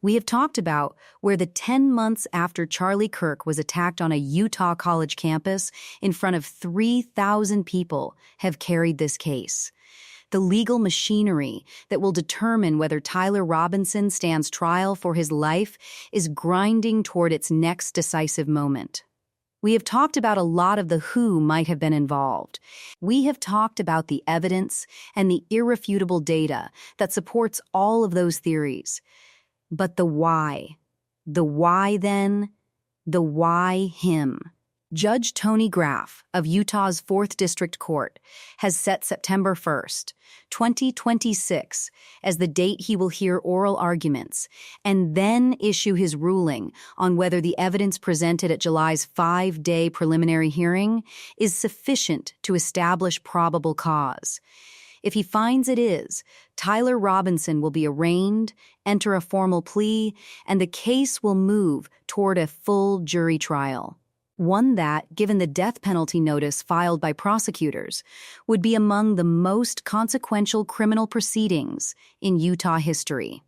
We have talked about where the 10 months after Charlie Kirk was attacked on a Utah college campus in front of 3,000 people have carried this case. The legal machinery that will determine whether Tyler Robinson stands trial for his life is grinding toward its next decisive moment. We have talked about a lot of the who might have been involved. We have talked about the evidence and the irrefutable data that supports all of those theories. But the why? The why then? The why him? Judge Tony Graff of Utah's 4th District Court has set September 1st, 2026 as the date he will hear oral arguments and then issue his ruling on whether the evidence presented at July's 5-day preliminary hearing is sufficient to establish probable cause. If he finds it is, Tyler Robinson will be arraigned, enter a formal plea, and the case will move toward a full jury trial. One that, given the death penalty notice filed by prosecutors, would be among the most consequential criminal proceedings in Utah history.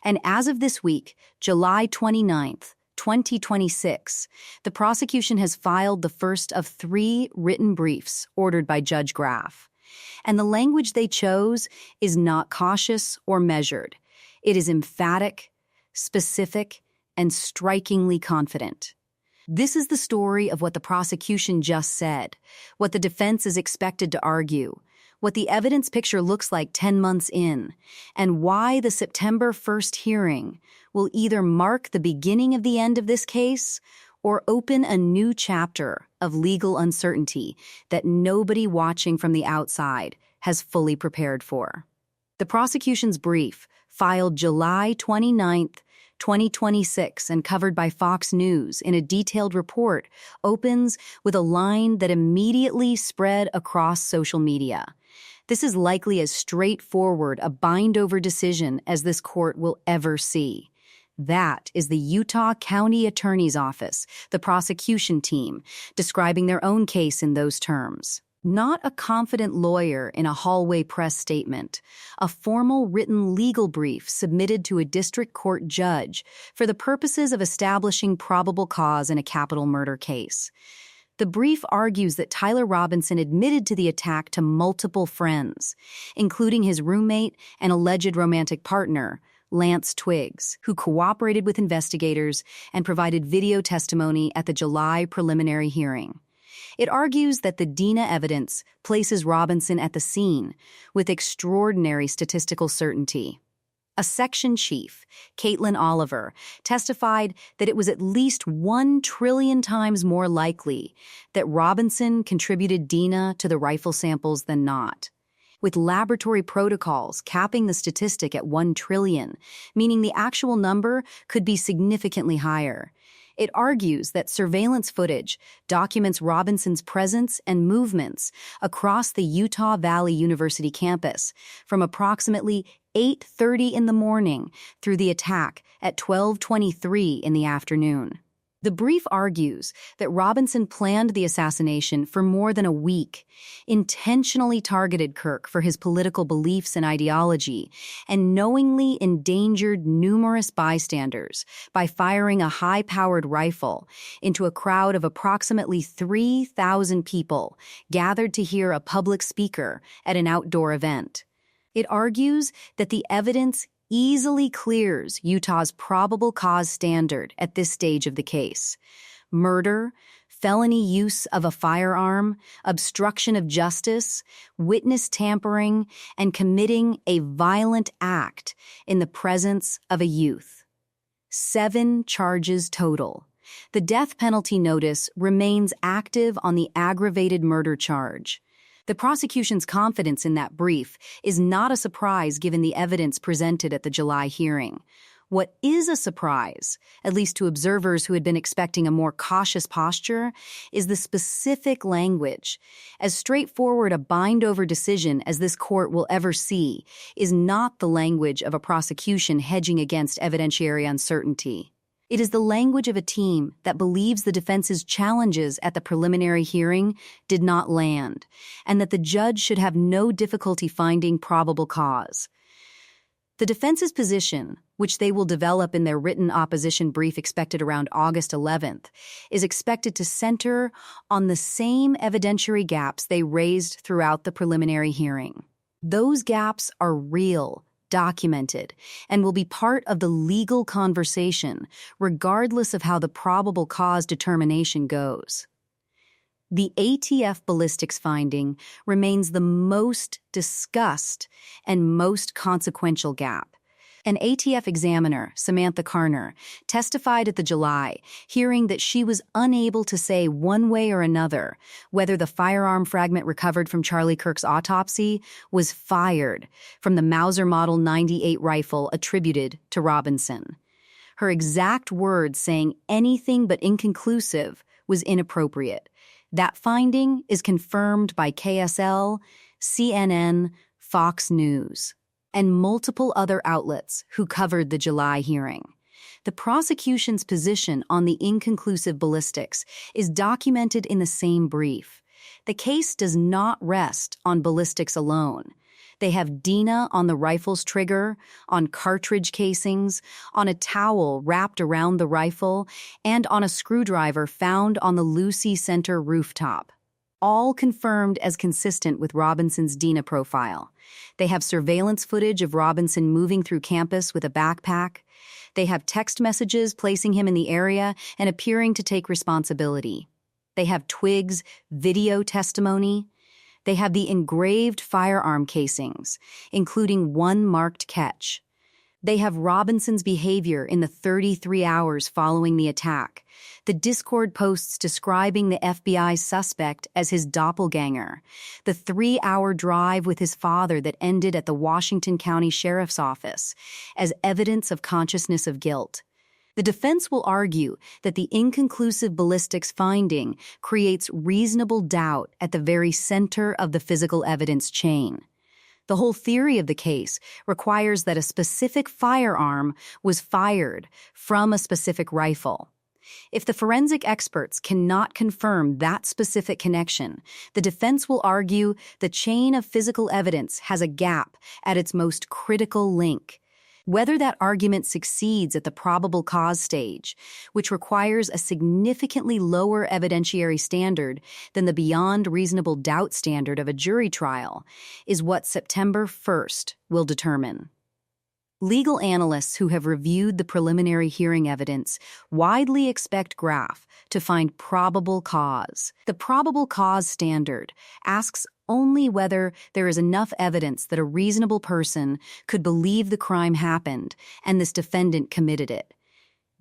And as of this week, July 29th, 2026, the prosecution has filed the first of 3 written briefs ordered by Judge Graff. And the language they chose is not cautious or measured. It is emphatic, specific, and strikingly confident. This is the story of what the prosecution just said, what the defense is expected to argue, what the evidence picture looks like 10 months in, and why the September 1st hearing will either mark the beginning of the end of this case or open a new chapter of legal uncertainty that nobody watching from the outside has fully prepared for. The prosecution's brief, filed July 29th, 2026 and covered by Fox News in a detailed report, opens with a line that immediately spread across social media. This is likely as straightforward a bind-over decision as this court will ever see. That is the Utah County Attorney's Office, the prosecution team, describing their own case in those terms. Not a confident lawyer in a hallway press statement, a formal written legal brief submitted to a district court judge for the purposes of establishing probable cause in a capital murder case. The brief argues that Tyler Robinson admitted to the attack to multiple friends, including his roommate and alleged romantic partner, Lance Twiggs, who cooperated with investigators and provided video testimony at the July preliminary hearing. It argues that the DINA evidence places Robinson at the scene with extraordinary statistical certainty. A section chief, Caitlin Oliver, testified that it was at least 1 trillion times more likely that Robinson contributed DINA to the rifle samples than not, with laboratory protocols capping the statistic at 1 trillion, meaning the actual number could be significantly higher. It argues that surveillance footage documents Robinson's presence and movements across the Utah Valley University campus from approximately 8:30 in the morning through the attack at 12:23 in the afternoon. The brief argues that Robinson planned the assassination for more than a week, intentionally targeted Kirk for his political beliefs and ideology, and knowingly endangered numerous bystanders by firing a high-powered rifle into a crowd of approximately 3,000 people gathered to hear a public speaker at an outdoor event. It argues that the evidence easily clears Utah's probable cause standard at this stage of the case. Murder, felony use of a firearm, obstruction of justice, witness tampering, and committing a violent act in the presence of a youth. 7 charges total. The death penalty notice remains active on the aggravated murder charge. The prosecution's confidence in that brief is not a surprise given the evidence presented at the July hearing. What is a surprise, at least to observers who had been expecting a more cautious posture, is the specific language. As straightforward a bind-over decision as this court will ever see is not the language of a prosecution hedging against evidentiary uncertainty. It is the language of a team that believes the defense's challenges at the preliminary hearing did not land, and that the judge should have no difficulty finding probable cause. The defense's position, which they will develop in their written opposition brief expected around August 11th, is expected to center on the same evidentiary gaps they raised throughout the preliminary hearing. Those gaps are real, documented, and will be part of the legal conversation, regardless of how the probable cause determination goes. The ATF ballistics finding remains the most discussed and most consequential gap. An ATF examiner, Samantha Carner, testified at the July hearing that she was unable to say one way or another whether the firearm fragment recovered from Charlie Kirk's autopsy was fired from the Mauser Model 98 rifle attributed to Robinson. Her exact words saying anything but inconclusive was inappropriate. That finding is confirmed by KSL, CNN, Fox News, and multiple other outlets who covered the July hearing. The prosecution's position on the inconclusive ballistics is documented in the same brief. The case does not rest on ballistics alone. They have DNA on the rifle's trigger, on cartridge casings, on a towel wrapped around the rifle, and on a screwdriver found on the Lucy Center rooftop. All confirmed as consistent with Robinson's DNA profile. They have surveillance footage of Robinson moving through campus with a backpack. They have text messages placing him in the area and appearing to take responsibility. They have Twiggs' video testimony. They have the engraved firearm casings, including one marked catch. They have Robinson's behavior in the 33 hours following the attack, the Discord posts describing the FBI's suspect as his doppelganger, the 3-hour drive with his father that ended at the Washington County Sheriff's Office as evidence of consciousness of guilt. The defense will argue that the inconclusive ballistics finding creates reasonable doubt at the very center of the physical evidence chain. The whole theory of the case requires that a specific firearm was fired from a specific rifle. If the forensic experts cannot confirm that specific connection, the defense will argue the chain of physical evidence has a gap at its most critical link. Whether that argument succeeds at the probable cause stage, which requires a significantly lower evidentiary standard than the beyond reasonable doubt standard of a jury trial, is what September 1st will determine. Legal analysts who have reviewed the preliminary hearing evidence widely expect Graff to find probable cause. The probable cause standard asks only whether there is enough evidence that a reasonable person could believe the crime happened and this defendant committed it.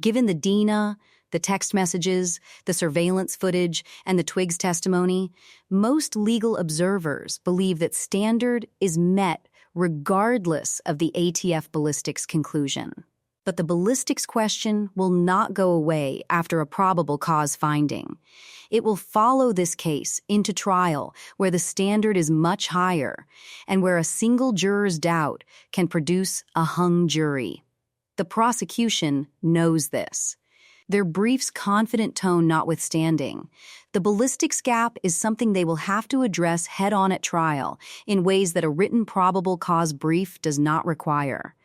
Given the DNA, the text messages, the surveillance footage, and the Twiggs testimony, most legal observers believe that standard is met regardless of the ATF ballistics conclusion. But the ballistics question will not go away after a probable cause finding. It will follow this case into trial where the standard is much higher and where a single juror's doubt can produce a hung jury. The prosecution knows this. Their brief's confident tone notwithstanding, the ballistics gap is something they will have to address head-on at trial in ways that a written probable cause brief does not require.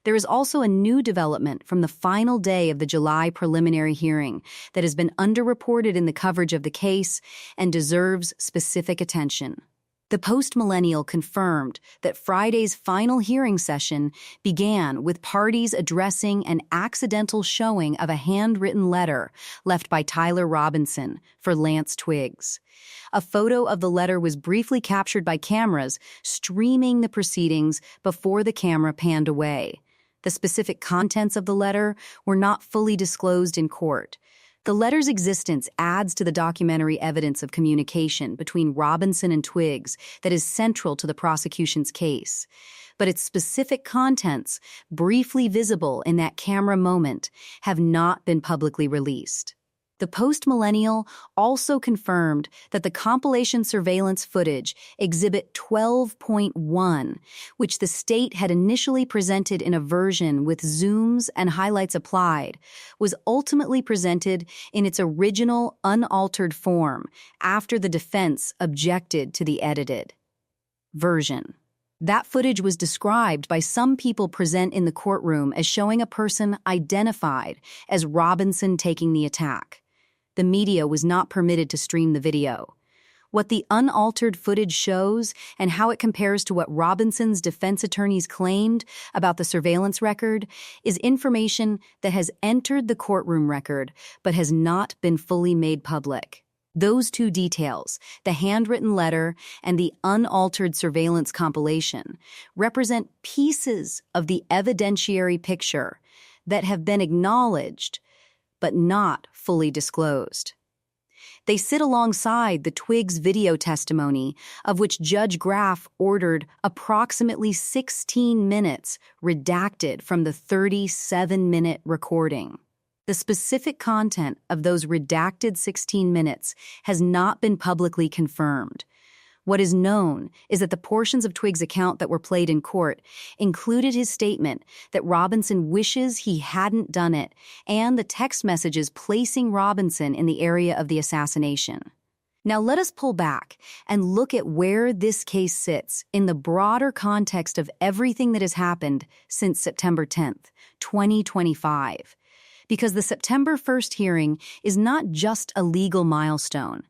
There is also a new development from the final day of the July preliminary hearing that has been underreported in the coverage of the case and deserves specific attention. The Post-Millennial confirmed that Friday's final hearing session began with parties addressing an accidental showing of a handwritten letter left by Tyler Robinson for Lance Twiggs. A photo of the letter was briefly captured by cameras streaming the proceedings before the camera panned away. The specific contents of the letter were not fully disclosed in court. The letter's existence adds to the documentary evidence of communication between Robinson and Twiggs that is central to the prosecution's case. But its specific contents, briefly visible in that camera moment, have not been publicly released. The Post-Millennial also confirmed that the compilation surveillance footage, Exhibit 12.1, which the state had initially presented in a version with zooms and highlights applied, was ultimately presented in its original, unaltered form after the defense objected to the edited version. That footage was described by some people present in the courtroom as showing a person identified as Robinson taking the attack. The media was not permitted to stream the video. What the unaltered footage shows and how it compares to what Robinson's defense attorneys claimed about the surveillance record is information that has entered the courtroom record but has not been fully made public. Those two details, the handwritten letter and the unaltered surveillance compilation, represent pieces of the evidentiary picture that have been acknowledged but not fully disclosed. They sit alongside the Twiggs video testimony, of which Judge Graff ordered approximately 16 minutes redacted from the 37-minute recording. The specific content of those redacted 16 minutes has not been publicly confirmed. What is known is that the portions of Twiggs' account that were played in court included his statement that Robinson wishes he hadn't done it and the text messages placing Robinson in the area of the assassination. Now let us pull back and look at where this case sits in the broader context of everything that has happened since September 10th, 2025. Because the September 1st hearing is not just a legal milestone.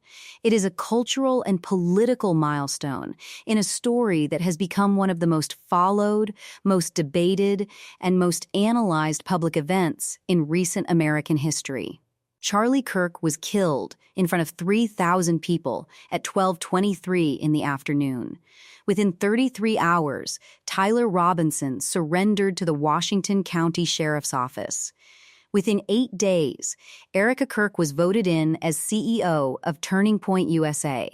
It is a cultural and political milestone in a story that has become one of the most followed, most debated, and most analyzed public events in recent American history. Charlie Kirk was killed in front of 3,000 people at 12:23 in the afternoon. Within 33 hours, Tyler Robinson surrendered to the Washington County Sheriff's Office. Within 8 days, Erica Kirk was voted in as CEO of Turning Point USA.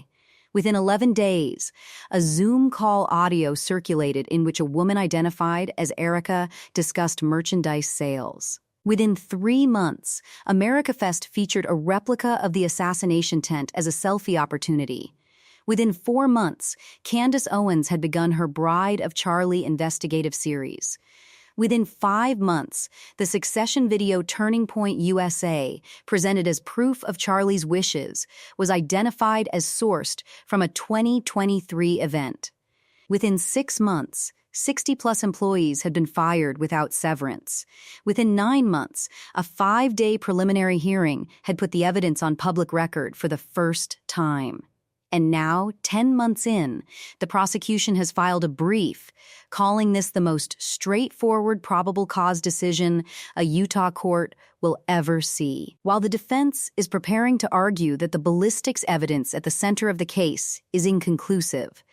Within 11 days, a Zoom call audio circulated in which a woman identified as Erica discussed merchandise sales. Within 3 months, AmericaFest featured a replica of the assassination tent as a selfie opportunity. Within 4 months, Candace Owens had begun her Bride of Charlie investigative series. Within 5 months, the succession video Turning Point USA, presented as proof of Charlie's wishes, was identified as sourced from a 2023 event. Within 6 months, 60-plus employees had been fired without severance. Within 9 months, a 5-day preliminary hearing had put the evidence on public record for the first time. And now, 10 months in, the prosecution has filed a brief calling this the most straightforward probable cause decision a Utah court will ever see. While the defense is preparing to argue that the ballistics evidence at the center of the case is inconclusive,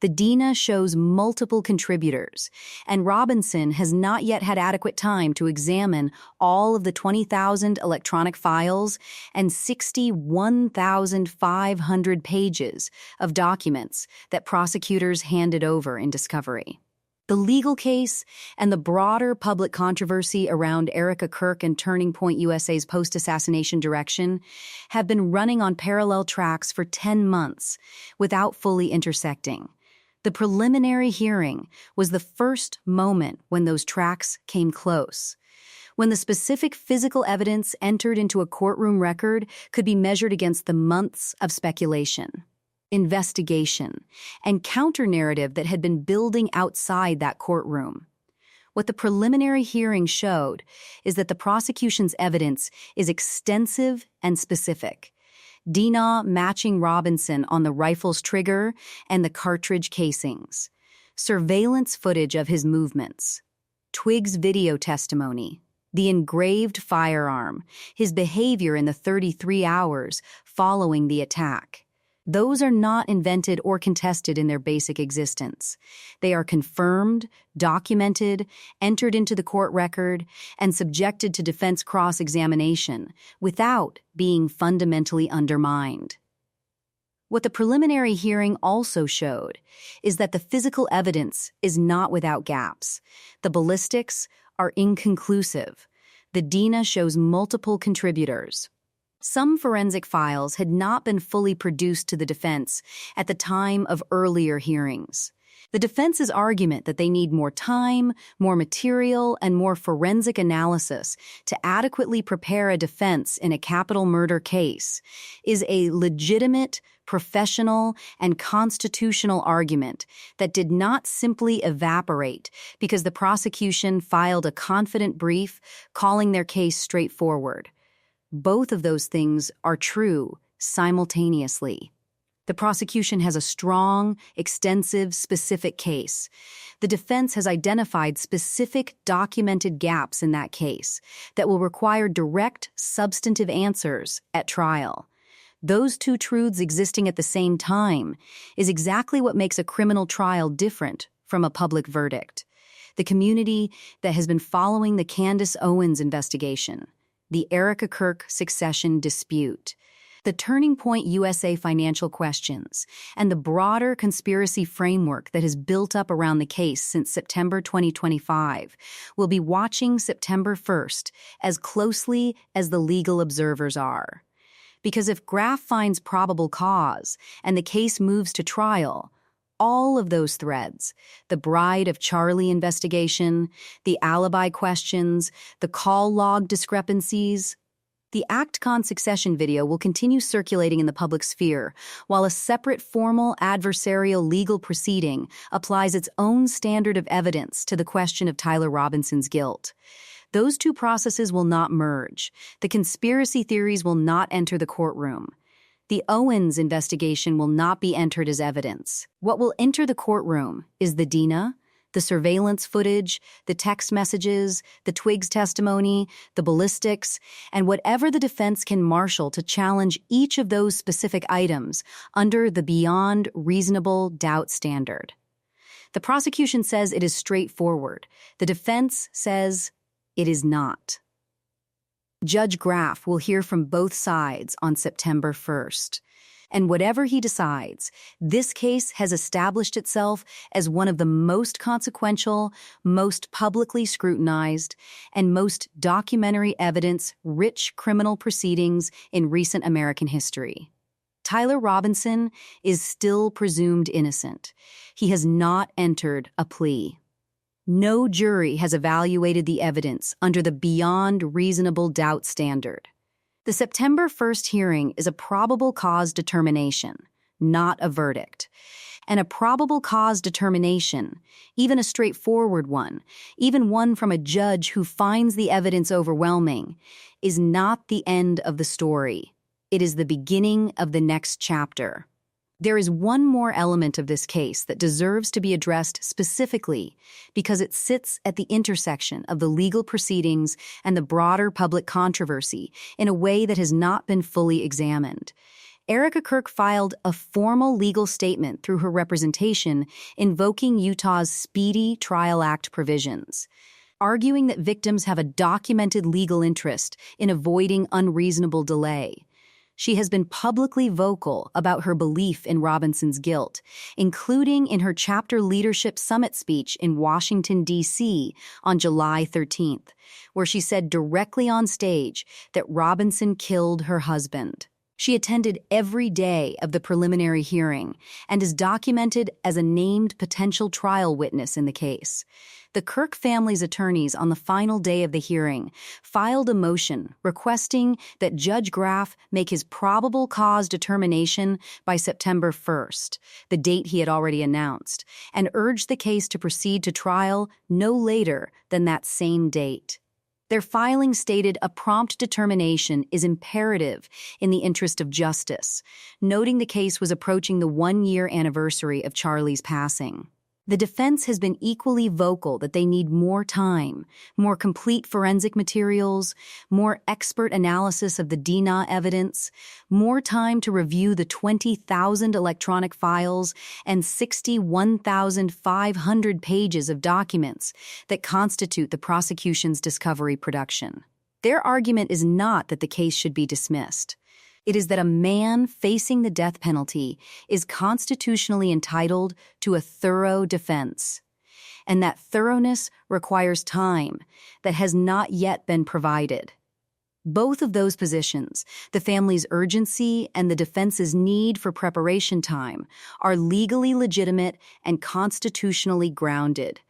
the DINA shows multiple contributors, and Robinson has not yet had adequate time to examine all of the 20,000 electronic files and 61,500 pages of documents that prosecutors handed over in discovery. The legal case and the broader public controversy around Erica Kirk and Turning Point USA's post-assassination direction have been running on parallel tracks for 10 months without fully intersecting. The preliminary hearing was the first moment when those tracks came close, when the specific physical evidence entered into a courtroom record could be measured against the months of speculation, investigation, and counter-narrative that had been building outside that courtroom. What the preliminary hearing showed is that the prosecution's evidence is extensive and specific. DINA matching Robinson on the rifle's trigger and the cartridge casings, surveillance footage of his movements, Twiggs' video testimony, the engraved firearm, his behavior in the 33 hours following the attack. Those are not invented or contested in their basic existence. They are confirmed, documented, entered into the court record, and subjected to defense cross-examination without being fundamentally undermined. What the preliminary hearing also showed is that the physical evidence is not without gaps. The ballistics are inconclusive. The DINA shows multiple contributors. Some forensic files had not been fully produced to the defense at the time of earlier hearings. The defense's argument that they need more time, more material, and more forensic analysis to adequately prepare a defense in a capital murder case is a legitimate, professional, and constitutional argument that did not simply evaporate because the prosecution filed a confident brief calling their case straightforward. Both of those things are true simultaneously. The prosecution has a strong, extensive, specific case. The defense has identified specific documented gaps in that case that will require direct, substantive answers at trial. Those two truths existing at the same time is exactly what makes a criminal trial different from a public verdict. The community that has been following the Candace Owens investigation, the Erica Kirk succession dispute, the Turning Point USA financial questions, and the broader conspiracy framework that has built up around the case since September 2025 will be watching September 1st as closely as the legal observers are. Because if Graff finds probable cause and the case moves to trial, all of those threads, the Bride of Charlie investigation, the alibi questions, the call log discrepancies, the ActCon succession video will continue circulating in the public sphere, while a separate formal adversarial legal proceeding applies its own standard of evidence to the question of Tyler Robinson's guilt. Those two processes will not merge. The conspiracy theories will not enter the courtroom. The Owens investigation will not be entered as evidence. What will enter the courtroom is the DINA, the surveillance footage, the text messages, the Twiggs testimony, the ballistics, and whatever the defense can marshal to challenge each of those specific items under the beyond reasonable doubt standard. The prosecution says it is straightforward. The defense says it is not. Judge Graff will hear from both sides on September 1st. And whatever he decides, this case has established itself as one of the most consequential, most publicly scrutinized, and most documentary evidence-rich criminal proceedings in recent American history. Tyler Robinson is still presumed innocent. He has not entered a plea. No jury has evaluated the evidence under the beyond reasonable doubt standard. The September 1st hearing is a probable cause determination, not a verdict. And a probable cause determination, even a straightforward one, even one from a judge who finds the evidence overwhelming, is not the end of the story. It is the beginning of the next chapter. There is one more element of this case that deserves to be addressed specifically because it sits at the intersection of the legal proceedings and the broader public controversy in a way that has not been fully examined. Erica Kirk filed a formal legal statement through her representation invoking Utah's Speedy Trial Act provisions, arguing that victims have a documented legal interest in avoiding unreasonable delay. She has been publicly vocal about her belief in Robinson's guilt, including in her chapter leadership summit speech in Washington, D.C. on July 13th, where she said directly on stage that Robinson killed her husband. She attended every day of the preliminary hearing and is documented as a named potential trial witness in the case. The Kirk family's attorneys on the final day of the hearing filed a motion requesting that Judge Graff make his probable cause determination by September 1st, the date he had already announced, and urged the case to proceed to trial no later than that same date. Their filing stated a prompt determination is imperative in the interest of justice, noting the case was approaching the one-year anniversary of Charlie's passing. The defense has been equally vocal that they need more time, more complete forensic materials, more expert analysis of the DNA evidence, more time to review the 20,000 electronic files and 61,500 pages of documents that constitute the prosecution's discovery production. Their argument is not that the case should be dismissed. It is that a man facing the death penalty is constitutionally entitled to a thorough defense, and that thoroughness requires time that has not yet been provided. Both of those positions, the family's urgency and the defense's need for preparation time, are legally legitimate and constitutionally grounded.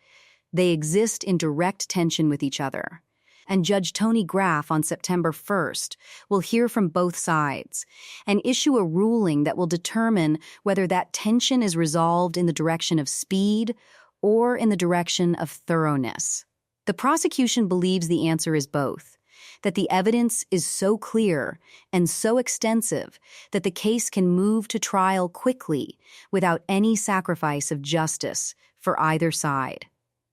They exist in direct tension with each other. And Judge Tony Graff on September 1st will hear from both sides and issue a ruling that will determine whether that tension is resolved in the direction of speed or in the direction of thoroughness. The prosecution believes the answer is both, that the evidence is so clear and so extensive that the case can move to trial quickly without any sacrifice of justice for either side.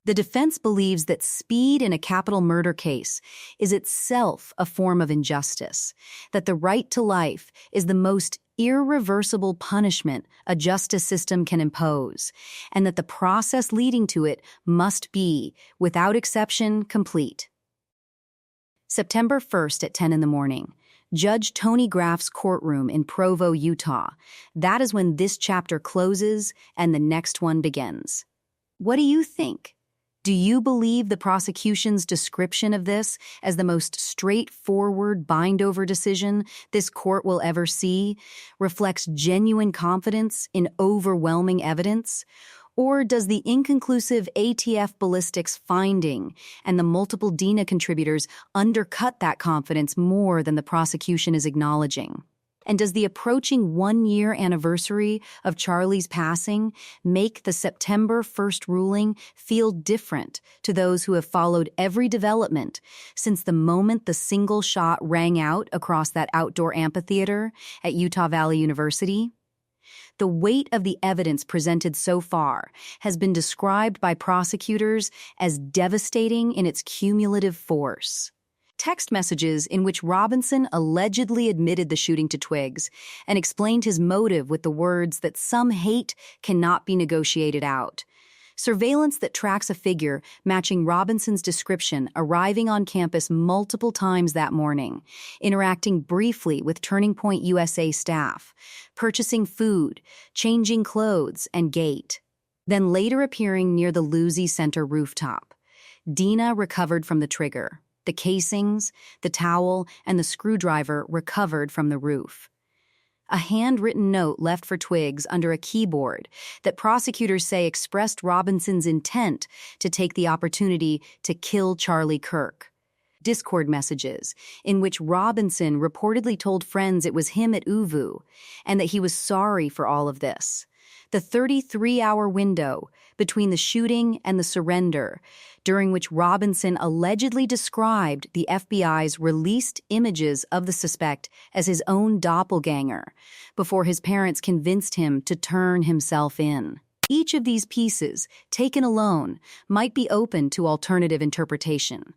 The defense believes that speed in a capital murder case is itself a form of injustice, that the right to life is the most irreversible punishment a justice system can impose, and that the process leading to it must be, without exception, complete. September 1st at 10 in the morning, Judge Tony Graff's courtroom in Provo, Utah. That is when this chapter closes and the next one begins. What do you think? Do you believe the prosecution's description of this as the most straightforward bind-over decision this court will ever see reflects genuine confidence in overwhelming evidence? Or does the inconclusive ATF ballistics finding and the multiple DINA contributors undercut that confidence more than the prosecution is acknowledging? And does the approaching one-year anniversary of Charlie's passing make the September 1st ruling feel different to those who have followed every development since the moment the single shot rang out across that outdoor amphitheater at Utah Valley University? The weight of the evidence presented so far has been described by prosecutors as devastating in its cumulative force. Text messages in which Robinson allegedly admitted the shooting to Twiggs and explained his motive with the words that some hate cannot be negotiated out. Surveillance that tracks a figure matching Robinson's description arriving on campus multiple times that morning, interacting briefly with Turning Point USA staff, purchasing food, changing clothes, and gait. Then later appearing near the Luzy Center rooftop. DINA recovered from the trigger. The casings, the towel, and the screwdriver recovered from the roof. A handwritten note left for Twiggs under a keyboard that prosecutors say expressed Robinson's intent to take the opportunity to kill Charlie Kirk. Discord messages in which Robinson reportedly told friends it was him at Uvu and that he was sorry for all of this. The 33-hour window between the shooting and the surrender, during which Robinson allegedly described the FBI's released images of the suspect as his own doppelganger, before his parents convinced him to turn himself in. Each of these pieces, taken alone, might be open to alternative interpretation.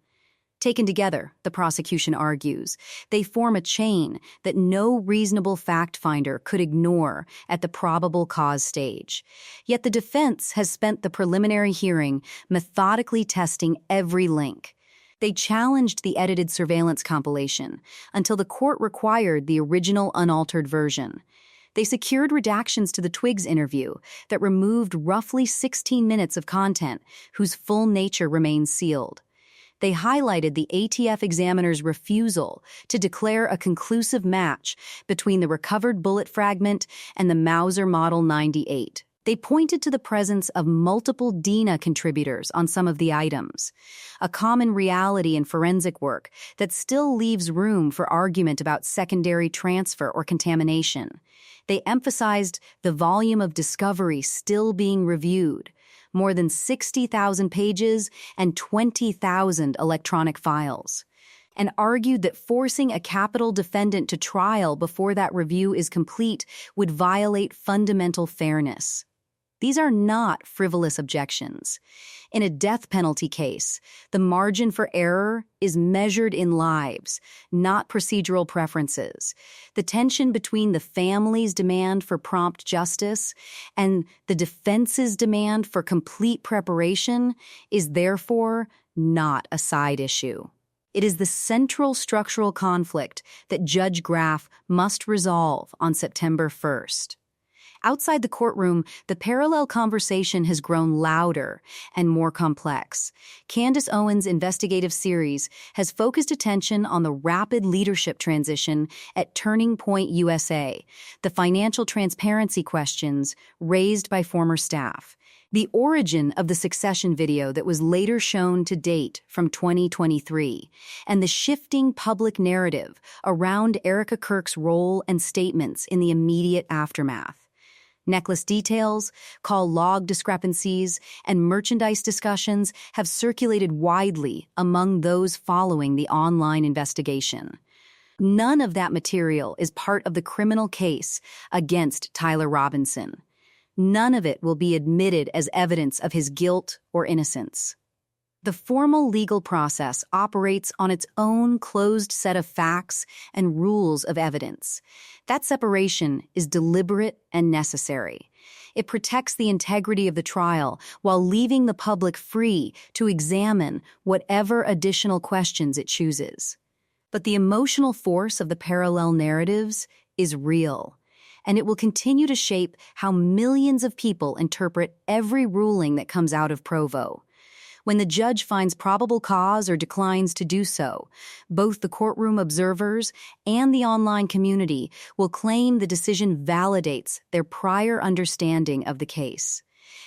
Taken together, the prosecution argues, they form a chain that no reasonable fact finder could ignore at the probable cause stage. Yet the defense has spent the preliminary hearing methodically testing every link. They challenged the edited surveillance compilation until the court required the original unaltered version. They secured redactions to the Twiggs interview that removed roughly 16 minutes of content whose full nature remains sealed. They highlighted the ATF examiner's refusal to declare a conclusive match between the recovered bullet fragment and the Mauser Model 98. They pointed to the presence of multiple DINA contributors on some of the items, a common reality in forensic work that still leaves room for argument about secondary transfer or contamination. They emphasized the volume of discovery still being reviewed, more than 60,000 pages and 20,000 electronic files, and argued that forcing a capital defendant to trial before that review is complete would violate fundamental fairness. These are not frivolous objections. In a death penalty case, the margin for error is measured in lives, not procedural preferences. The tension between the family's demand for prompt justice and the defense's demand for complete preparation is therefore not a side issue. It is the central structural conflict that Judge Graff must resolve on September 1st. Outside the courtroom, the parallel conversation has grown louder and more complex. Candace Owens' investigative series has focused attention on the rapid leadership transition at Turning Point USA, the financial transparency questions raised by former staff, the origin of the succession video that was later shown to date from 2023, and the shifting public narrative around Erica Kirk's role and statements in the immediate aftermath. Necklace details, call log discrepancies, and merchandise discussions have circulated widely among those following the online investigation. None of that material is part of the criminal case against Tyler Robinson. None of it will be admitted as evidence of his guilt or innocence. The formal legal process operates on its own closed set of facts and rules of evidence. That separation is deliberate and necessary. It protects the integrity of the trial while leaving the public free to examine whatever additional questions it chooses. But the emotional force of the parallel narratives is real, and it will continue to shape how millions of people interpret every ruling that comes out of Provo. When the judge finds probable cause or declines to do so, both the courtroom observers and the online community will claim the decision validates their prior understanding of the case.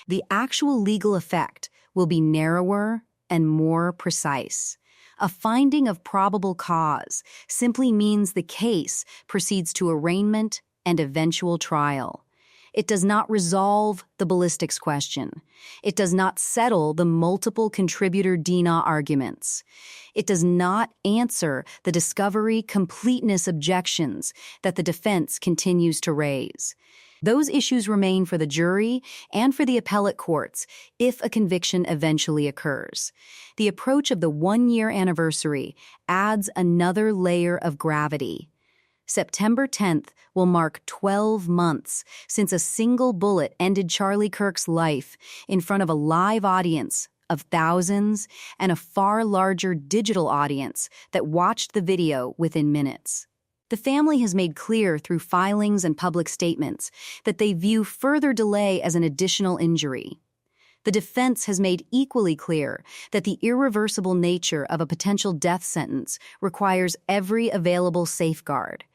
The actual legal effect will be narrower and more precise. A finding of probable cause simply means the case proceeds to arraignment and eventual trial. It does not resolve the ballistics question. It does not settle the multiple contributor DNA arguments. It does not answer the discovery completeness objections that the defense continues to raise. Those issues remain for the jury and for the appellate courts if a conviction eventually occurs. The approach of the one-year anniversary adds another layer of gravity. September 10th will mark 12 months since a single bullet ended Charlie Kirk's life in front of a live audience of thousands and a far larger digital audience that watched the video within minutes. The family has made clear through filings and public statements that they view further delay as an additional injury. The defense has made equally clear that the irreversible nature of a potential death sentence requires every available safeguard.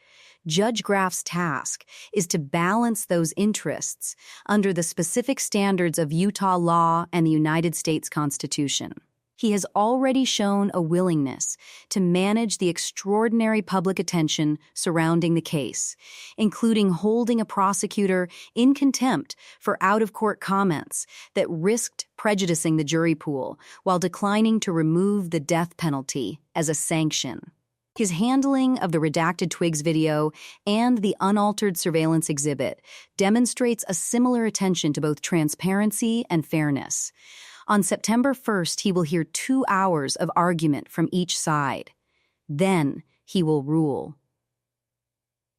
Judge Graff's task is to balance those interests under the specific standards of Utah law and the United States Constitution. He has already shown a willingness to manage the extraordinary public attention surrounding the case, including holding a prosecutor in contempt for out-of-court comments that risked prejudicing the jury pool while declining to remove the death penalty as a sanction. His handling of the redacted Twigs video and the unaltered surveillance exhibit demonstrates a similar attention to both transparency and fairness. On September 1st, he will hear 2 hours of argument from each side. Then he will rule.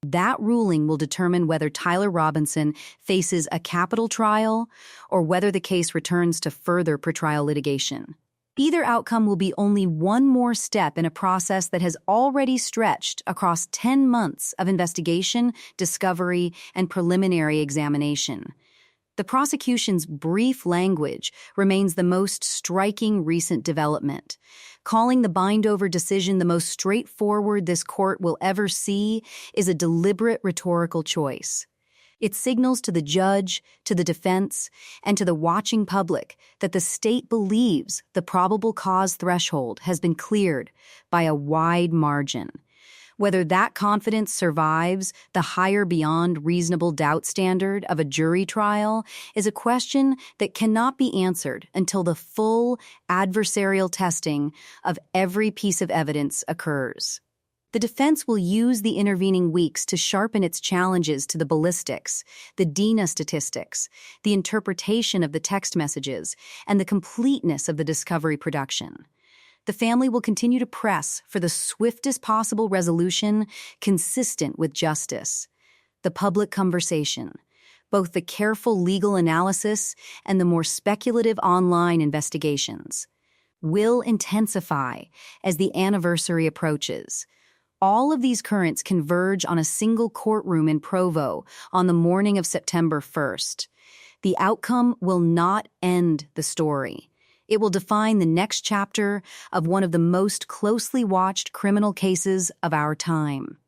That ruling will determine whether Tyler Robinson faces a capital trial or whether the case returns to further pretrial litigation. Either outcome will be only one more step in a process that has already stretched across 10 months of investigation, discovery, and preliminary examination. The prosecution's brief language remains the most striking recent development. Calling the Bindover decision the most straightforward this court will ever see is a deliberate rhetorical choice. It signals to the judge, to the defense, and to the watching public that the state believes the probable cause threshold has been cleared by a wide margin. Whether that confidence survives the higher beyond reasonable doubt standard of a jury trial is a question that cannot be answered until the full adversarial testing of every piece of evidence occurs. The defense will use the intervening weeks to sharpen its challenges to the ballistics, the DNA statistics, the interpretation of the text messages, and the completeness of the discovery production. The family will continue to press for the swiftest possible resolution consistent with justice. The public conversation, both the careful legal analysis and the more speculative online investigations, will intensify as the anniversary approaches. All of these currents converge on a single courtroom in Provo on the morning of September 1st. The outcome will not end the story. It will define the next chapter of one of the most closely watched criminal cases of our time.